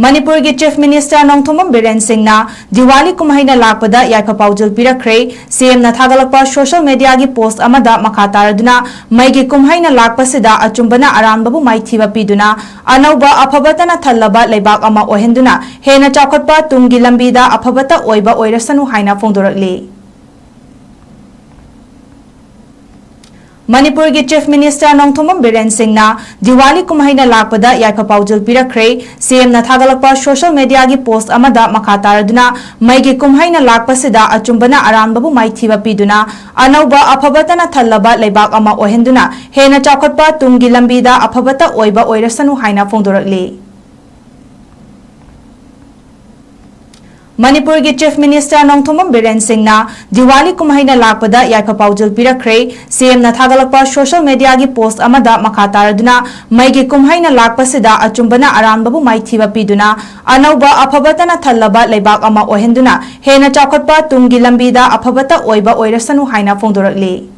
manipur gi chief minister nongthomam biren singh na diwali kumhaina lakpada yaifa paujul pirakre cm na thagalakpa social media gi post amada makha taraduna mai gi kumhaina lakpasida achumbana aranbabu maithiba piduna anauba aphabatana thallaba leibak ama ohenduna hena chakotpa tungi lambida aphabata oiba oirasanu haina fongdorakli manipur gi chief minister nongthomam biren singh na diwali kumhaina lakpada yaifa paujul pirakre cm na thagalakpa social media gi post amada makha taraduna mai gi kumhaina lakpasida achumbana aranbabu maithiba piduna anauba aphabatana thallaba leibak ama ohenduna hena chakotpa tungi lambida aphabata oiba oirasanu haina fongdorakli manipur gi chief minister nongthomam biren singh na diwali kumhaina lakpada yaifa paujul pirakre cm na thagalakpa social media gi post amada makha taraduna mai gi kumhaina lakpasida achumbana aranbabu maithiba piduna anauba aphabatana thallaba leibak ama ohenduna hena chakotpa tungi lambida aphabata oiba oirasanu haina fongdorakli